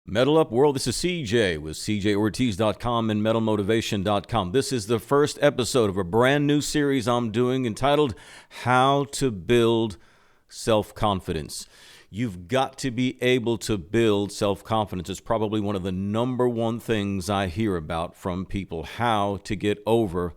Metal Up World, this is CJ with CJOrtiz.com and MetalMotivation.com. This is the first episode of a brand new series I'm doing entitled How to Build Self-Confidence. You've got to be able to build self-confidence. It's probably one of the number one things I hear about from people, how to get over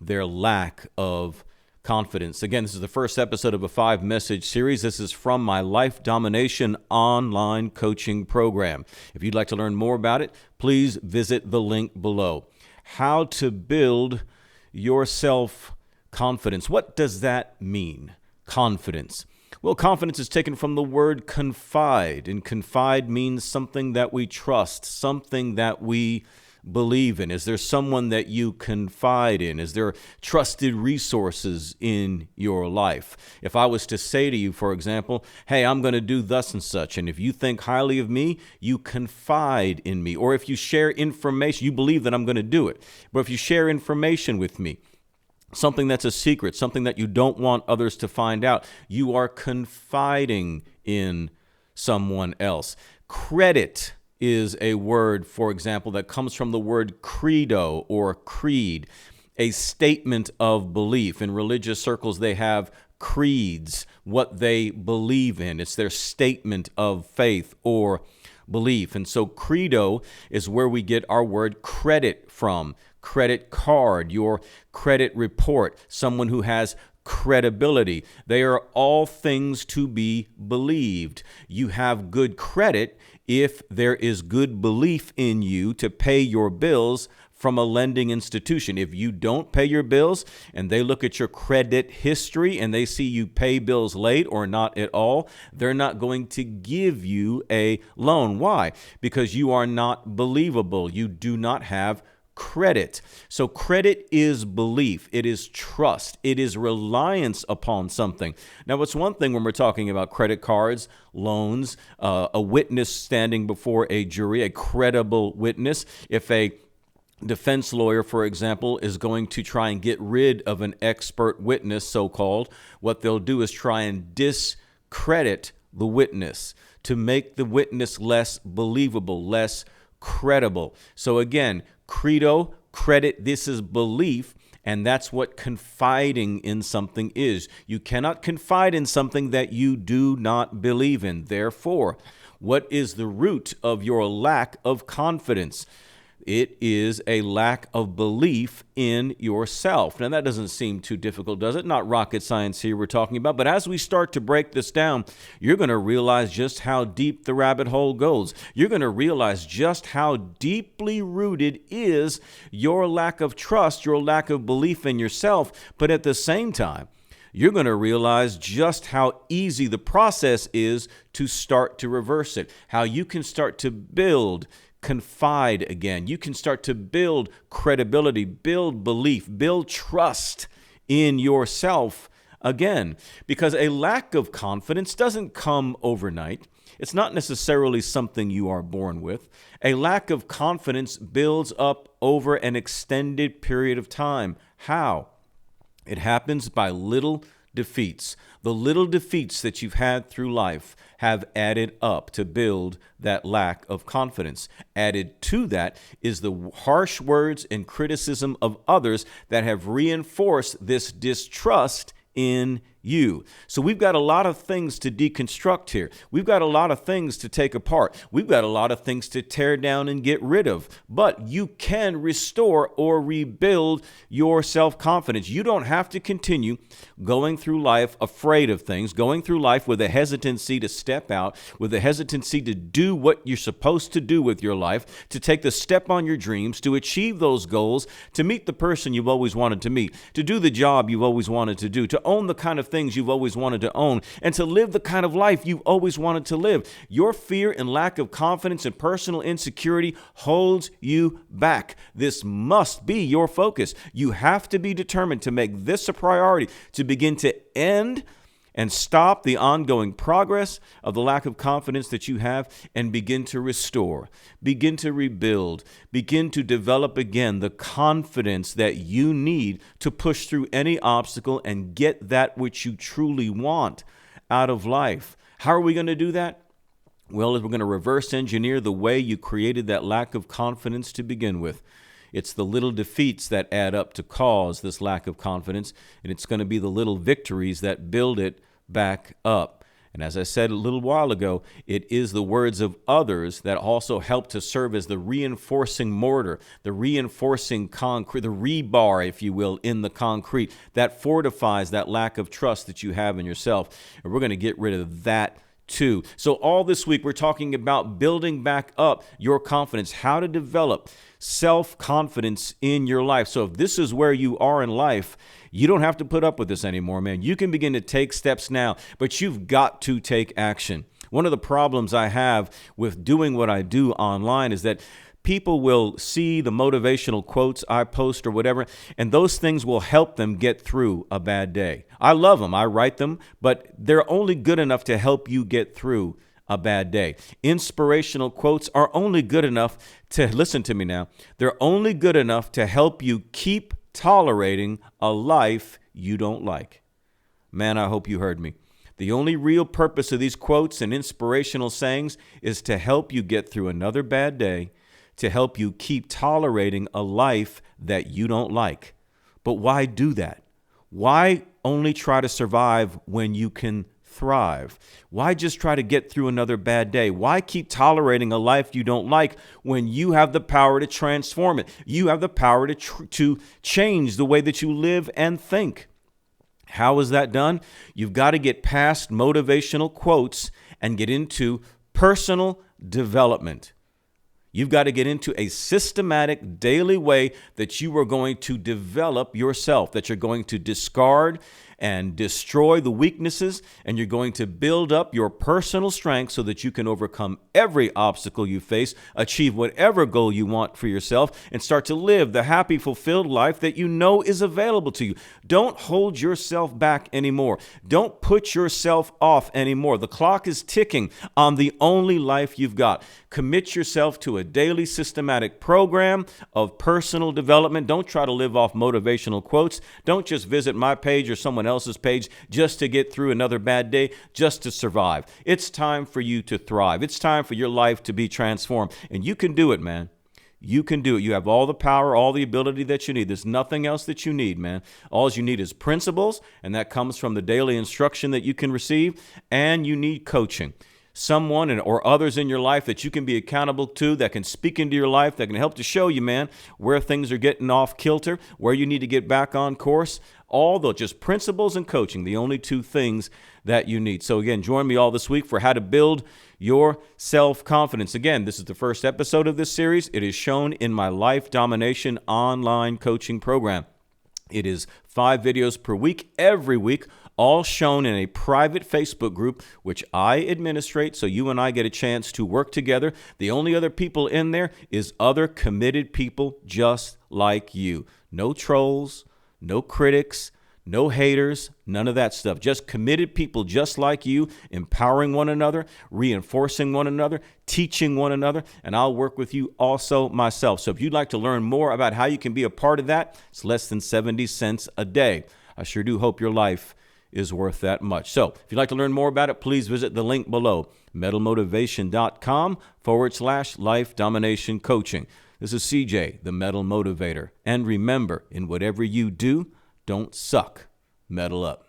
their lack of confidence. Again, this is the first episode of a 5-message series. This is from my Life Domination online coaching program. If you'd like to learn more about it, please visit the link below. How to build your self-confidence. What does that mean? Confidence. Well, confidence is taken from the word confide, and confide means something that we trust, something that we believe in. Is there someone that you confide in? Is there trusted resources in your life? If I was to say to you, for example, hey, I'm going to do thus and such, and if you think highly of me, you confide in me. Or if you share information, you believe that I'm going to do it. But if you share information with me, something that's a secret, something that you don't want others to find out, you are confiding in someone else. Credit is a word, for example, that comes from the word credo or creed, a statement of belief. In religious circles, they have creeds, what they believe in. It's their statement of faith or belief. And so credo is where we get our word credit from. Credit card, your credit report, someone who has credibility. They are all things to be believed. You have good credit if there is good belief in you to pay your bills from a lending institution. If you don't pay your bills and they look at your credit history and they see you pay bills late or not at all, they're not going to give you a loan. Why? Because you are not believable. You do not have credit. So credit is belief. It is trust. It is reliance upon something. Now, it's one thing when we're talking about credit cards, loans, a witness standing before a jury, a credible witness. If a defense lawyer, for example, is going to try and get rid of an expert witness, so-called, what they'll do is try and discredit the witness to make the witness less believable, less credible. So again, credo, credit, this is belief, and that's what confiding in something is. You cannot confide in something that you do not believe in. Therefore, what is the root of your lack of confidence? It is a lack of belief in yourself. Now, that doesn't seem too difficult, does it? Not rocket science here we're talking about. But as we start to break this down, you're going to realize just how deep the rabbit hole goes. You're going to realize just how deeply rooted is your lack of trust, your lack of belief in yourself. But at the same time, you're going to realize just how easy the process is to start to reverse it, how you can start to build confide again. You can start to build credibility, build belief, build trust in yourself again. Because a lack of confidence doesn't come overnight. It's not necessarily something you are born with. A lack of confidence builds up over an extended period of time. How? It happens by little defeats. The little defeats that you've had through life have added up to build that lack of confidence. Added to that is the harsh words and criticism of others that have reinforced this distrust in you. So we've got a lot of things to deconstruct here. We've got a lot of things to take apart. We've got a lot of things to tear down and get rid of. But you can restore or rebuild your self-confidence. You don't have to continue going through life afraid of things, going through life with a hesitancy to step out, with a hesitancy to do what you're supposed to do with your life, to take the step on your dreams, to achieve those goals, to meet the person you've always wanted to meet, to do the job you've always wanted to do, to own the kind of things you've always wanted to own, and to live the kind of life you've always wanted to live. Your fear and lack of confidence and personal insecurity holds you back. This must be your focus. You have to be determined to make this a priority, to begin to end and stop the ongoing progress of the lack of confidence that you have and begin to restore, begin to rebuild, begin to develop again the confidence that you need to push through any obstacle and get that which you truly want out of life. How are we going to do that? Well, we're going to reverse engineer the way you created that lack of confidence to begin with. It's the little defeats that add up to cause this lack of confidence, and it's going to be the little victories that build it back up. And as I said a little while ago, it is the words of others that also help to serve as the reinforcing mortar, the reinforcing concrete, the rebar, if you will, in the concrete that fortifies that lack of trust that you have in yourself. And we're going to get rid of that too. So all this week, we're talking about building back up your confidence, how to develop self-confidence in your life. So if this is where you are in life, you don't have to put up with this anymore, man. You can begin to take steps now, but you've got to take action. One of the problems I have with doing what I do online is that people will see the motivational quotes I post or whatever, and those things will help them get through a bad day. I love them. I write them, but they're only good enough to help you get through a bad day. Inspirational quotes are only good enough to, listen to me now, they're only good enough to help you keep tolerating a life you don't like. Man, I hope you heard me. The only real purpose of these quotes and inspirational sayings is to help you get through another bad day, to help you keep tolerating a life that you don't like. But why do that? Why only try to survive when you can thrive? Why just try to get through another bad day? Why keep tolerating a life you don't like when you have the power to transform it? You have the power to change the way that you live and think. How is that done? You've got to get past motivational quotes and get into personal development. You've got to get into a systematic daily way that you are going to develop yourself, that you're going to discard and destroy the weaknesses, and you're going to build up your personal strength so that you can overcome every obstacle you face, achieve whatever goal you want for yourself, and start to live the happy, fulfilled life that you know is available to you. Don't hold yourself back anymore. Don't put yourself off anymore. The clock is ticking on the only life you've got. Commit yourself to a daily systematic program of personal development. Don't try to live off motivational quotes. Don't just visit my page or someone else's page just to get through another bad day, just to survive. It's time for you to thrive. It's time for your life to be transformed. And you can do it, man. You can do it. You have all the power, all the ability that you need. There's nothing else that you need, man. All you need is principles, and that comes from the daily instruction that you can receive, and you need coaching. Someone or others in your life that you can be accountable to, that can speak into your life, that can help to show you, man, where things are getting off kilter, where you need to get back on course. All the just principles and coaching, the only two things that you need. So again, join me all this week for how to build your self-confidence. Again, this is the first episode of this series. It is shown in my Life Domination online coaching program. It is 5 videos per week, every week, all shown in a private Facebook group, which I administrate, so you and I get a chance to work together. The only other people in there is other committed people just like you. No trolls, no critics, no haters, none of that stuff. Just committed people just like you, empowering one another, reinforcing one another, teaching one another, and I'll work with you also myself. So if you'd like to learn more about how you can be a part of that, it's less than 70 cents a day. I sure do hope your life is worth that much. So if you'd like to learn more about it, please visit the link below, metalmotivation.com/life domination coaching. This is CJ, the Metal Motivator. And remember, in whatever you do, don't suck. Metal up.